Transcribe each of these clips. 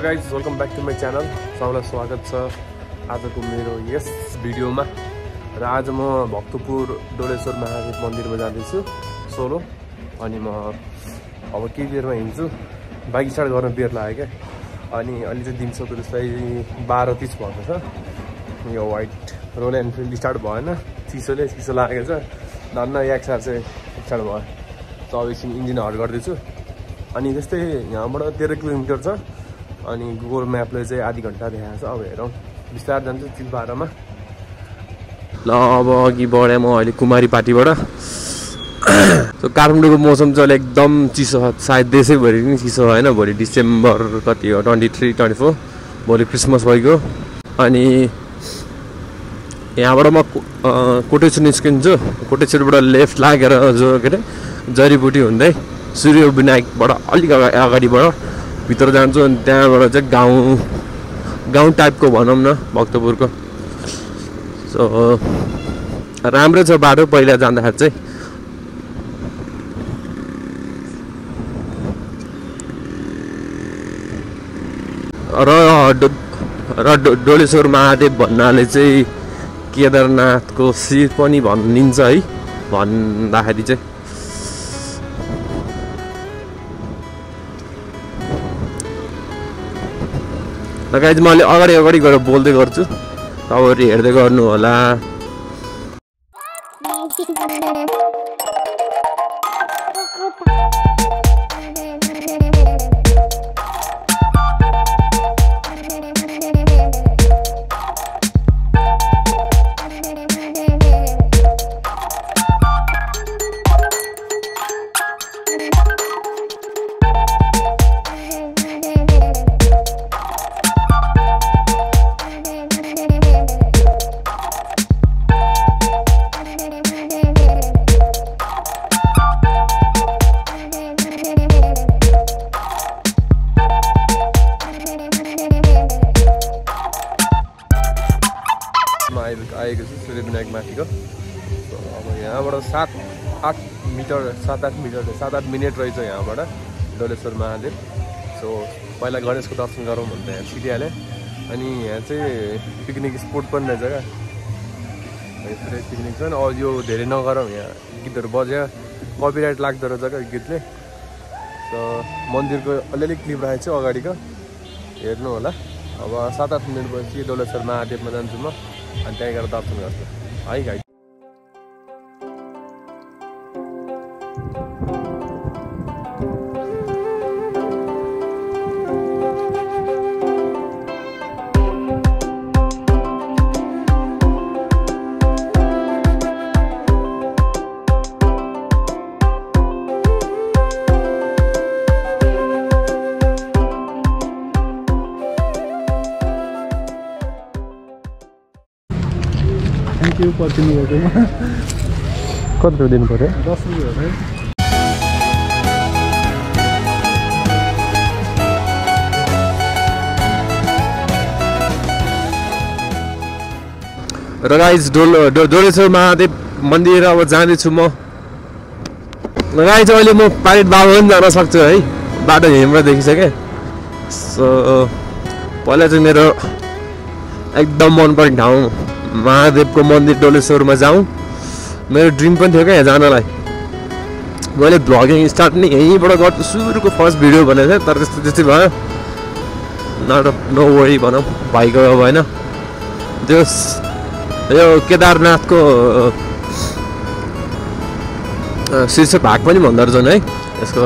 Guys welcome back to my channel. सबैलाई स्वागत छ आजको मेरो यस भिडियोमा। र आज म भक्तपुर डोलेश्वर महादेव मन्दिरमा जाँदैछु सोलो। अनि म अब केही बेरमा हिँड्छु। बाइक स्टार्ट गर्न बेर लाग्यो क्या। अनि अलि चाहिँ दिउँसोको जस्तै 12:30 भएको छ। यो वाइट रोयल एनफिल्ड स्टार्ट भएन, चिसो लागेको छ। धन्न एक्सआर चाहिँ स्टार्ट भयो। त अब एकछिन इन्जिन हट गर्दैछु। अनि त्यस्तै यहाँबाट 13 किलोमिटर छ। अनि गुगल म्यापले चाहिँ आधी घन्टा देखाएको छ। अब हेरौँ, बिस्तारै जान्छु चिलपारामा। ल अब अघि बढेँ म अहिले कुमारी पार्टीबाट। काठमाडौँको मौसम चाहिँ एकदम चिसो छ। सायद देशैभरि पनि चिसो होइन। भोलि डिसेम्बर कति हो, 23-24 भोलि क्रिसमस भइगयो। अनि यहाँबाट म कोटेश्वर निस्किन्छु। कोटेश्वरबाट लेफ्ट लागेर जो के अरे जडीबुटी हुँदै सूर्य विनायकबाट अलिक अगाडिबाट भित्र जान्छु। अनि त्यहाँबाट चाहिँ गाउँ टाइपको भनौँ न भक्तपुरको। सो राम्रो छ बाटो पहिला जाँदाखेरि चाहिँ। र डोलेश्वर महादेव भन्नाले चाहिँ केदारनाथको शिर पनि भनिन्छ है। भन्दाखेरि चाहिँ गाइज मैले अगाडि गएर बोल्दै गर्छु, तपाईँहरू हेर्दै गर्नु होला। आएको छु सूर्य विनायक माथिको। अब यहाँबाट 7-8 मिनट रहेछ यहाँबाट डोलेश्वर महादेव। सो पहिला गणेशको दर्शन गरौँ भन्दा यहाँ छिटिहालेँ। अनि यहाँ चाहिँ पिकनिक स्पोट पनि रहेछ क्या। पुरै पिकनिक छ। अब यो धेरै नगरौँ, यहाँ गीतहरू बज्यो, कपिराइट लाग्दो रहेछ क्या गीतले। सो मन्दिरको अलिअलि क्लिप राखेको छु अगाडिको, हेर्नु होला। अब 7-8 मिनटपछि डोलेश्वर महादेवमा जान्छु म। अनि त्यहाँ गएर दर्शन गर्छु है गाइस। त्यो पर्खिनु भएकोमा कति रुपियाँ दिनु पऱ्यो? 10 रुपियाँ हो। र गाइज डोलेश्वर महादेव मन्दिर अब जाँदैछु म। गाइज अहिले म पाइलट बाबा पनि जान सक्छु है, बाटो हिँड्बाट देखिसकेँ। सो पहिला चाहिँ मेरो एकदम मनपर्ने ठाउँ महादेवको मन्दिर डोलेश्वरमा जाउँ। मेरो ड्रिम पनि थियो क्या यहाँ जानलाई। मैले भ्लगिङ स्टार्ट नै यहीँबाट गर्छु, सुरुको फर्स्ट भिडियो भनेको थिएँ। तर त्यस्तै भयो। नो वरी भनौँ, भाइको अब होइन। त्यो यो केदारनाथको शीर्ष भाग पनि भन्दो रहेछन् है। यसको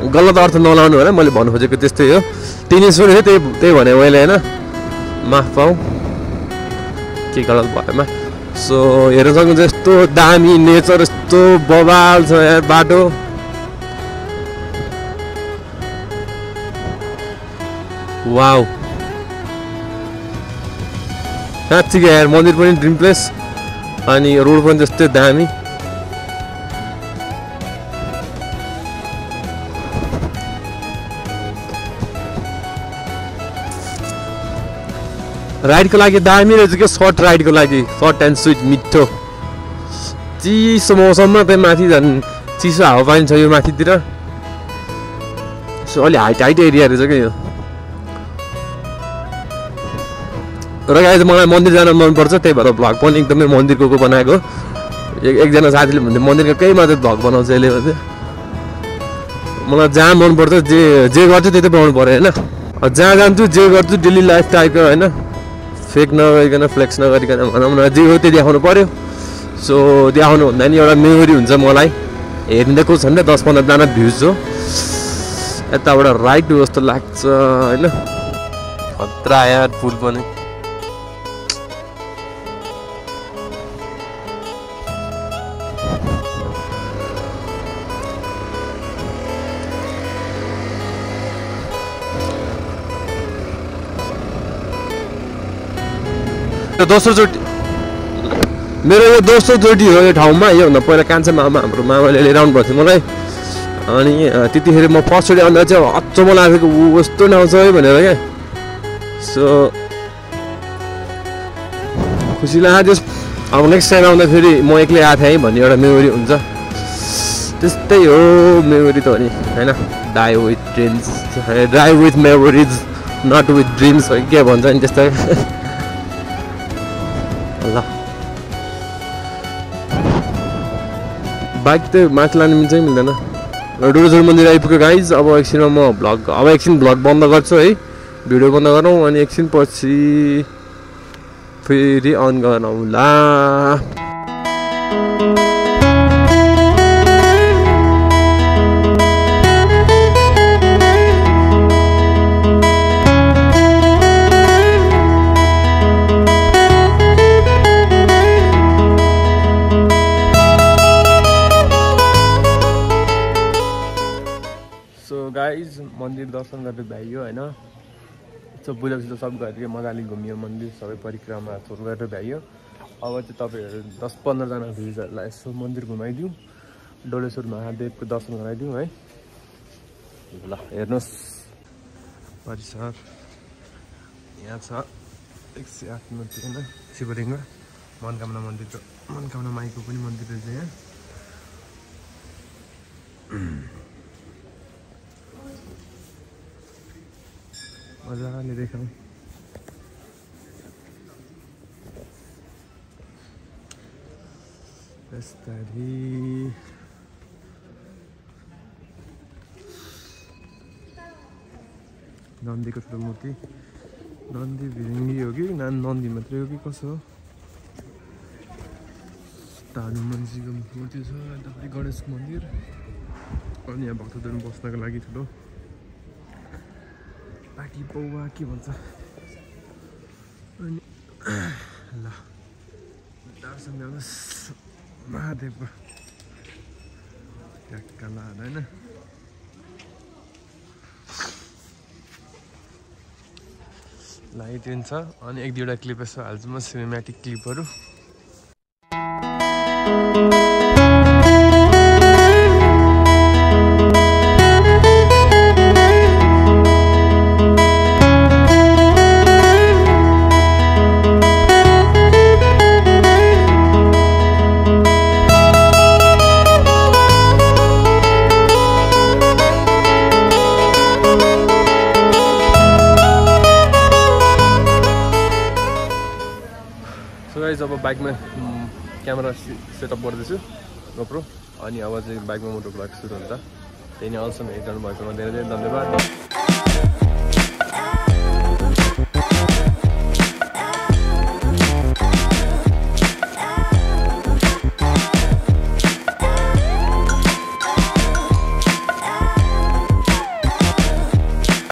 गलत अर्थ नलाउनु होला, मैले भन्नु खोजेको त्यस्तै हो। टिनेश्वर है, त्यही भने मैले होइन, माफ पाऊँ के गलत भएमा। सो हेर्न सक्नुहुन्छ यस्तो दामी नेचर, यस्तो बवाल छ यार बाटो। वाउ, साँच्चीको यार मन्दिर पनि ड्रिम प्लेस। अनि रोड पनि त्यस्तै दामी। राइडको लागि दामी रहेछ क्या, सर्ट राइडको लागि, सर्ट एन्ड स्विट मिठो। चिसो मौसममा त्यहाँ माथि झन् चिसो हावापानी छ यो माथितिर। सो अलि हाइट एरिया रहेछ क्या यो। र गाइज मलाई मन्दिर जान मनपर्छ, त्यही भएर भ्लग पनि एकदमै मन्दिरको बनाएको। एकजना साथीले भन्थ्यो मन्दिरको केही मात्रै भ्लग बनाउँछ यसले भन्थ्यो। मलाई जहाँ मनपर्छ जे गर्छु त्यही बनाउनु पऱ्यो होइन। जहाँ जान्छु जे गर्छु डेली लाइफ टाइपको होइन, फेक नगरिकन फ्लेक्स नगरिकन भनौँ न, जे हो त्यो देखाउनु पऱ्यो। सो देखाउनु भन्दा नि एउटा मेमोरी हुन्छ मलाई, हेरिँदै को छन् 10-15जना भ्युज हो यताबाट राइट जस्तो लाग्छ होइन। खतरा यार फुल पनि दोस्रोचोटि मेरो यो दोस्रोचोटि हो यो ठाउँमा। योभन्दा पहिला कान्छा मामा हाम्रो मामाले लिएर आउनु भएको थियो मलाई, अनि त्यतिखेर म फर्स्टचोटि आउँदा चाहिँ अचम्म लागेको ऊ यस्तो नआउँछ है भनेर क्या। सो खुसी लाग्यो। अब नेक्स्ट टाइम आउँदा फेरि म एक्लै आएको थिएँ है भन्ने एउटा मेमोरी हुन्छ। त्यस्तै हो मेमोरी त हो नि होइन। Die with dreams, die with memories not with dreams है के भन्छ नि त्यस्तै। ल बाइक त माथि लानु मिल्छ कि मिल्दैन। डोलेश्वर मन्दिर आइपुग्यो गाइज। अब एकछिनमा म एकछिन भ्लग बन्द गर्छु है, भिडियो बन्द गरौँ अनि एकछिन पछि फेरि अन गरौँला। गाइज मन्दिर दर्शन गरेर भ्याइयो होइन। सब बुझाउँछ सब गरेर मजाले घुमियो मन्दिर, सबै परिक्रमाहरू गरेर भ्याइयो। अब चाहिँ तपाईँहरू 10-15जना भ्युजहरूलाई यसो मन्दिर घुमाइदिउँ, डोलेश्वर महादेवको दर्शन गराइदिउँ है। ल हेर्नुहोस् परिसर यहाँ छ 108 मूर्ति होइन, शिवलिङ्ग, मनकामना मन्दिर, मनकामना माईको पनि मन्दिर रहेछ यहाँ। मजाले देखाउँ। यस्तरी नन्दीको ठुलो मूर्ति, नन्दी भिरिङ्गी हो कि नन्दी मात्रै हो कि कसो हो। हनुमानजीको मूर्ति छ, यतापट्टि गणेश मन्दिर, अनि यहाँ भक्तजन बस्नको लागि ठुलो पाटी पौवा के भन्छ। अनि ल दर्शन गर्नुहोस् महादेवको ढाक्काला होइन। लाइट छ अनि 1-2वटा क्लिप यसो हाल्छु म, सिनेमेटिक क्लिपहरू। अब बाइकमा क्यामेरा सेटअप गर्दैछु गोप्रो, अनि अब चाहिँ बाइकमा मोटो भ्लग सुरु हुन्छ। त्यही नै अहिलेसम्म हेरिरहनु भएकोमा धेरै धेरै धन्यवाद।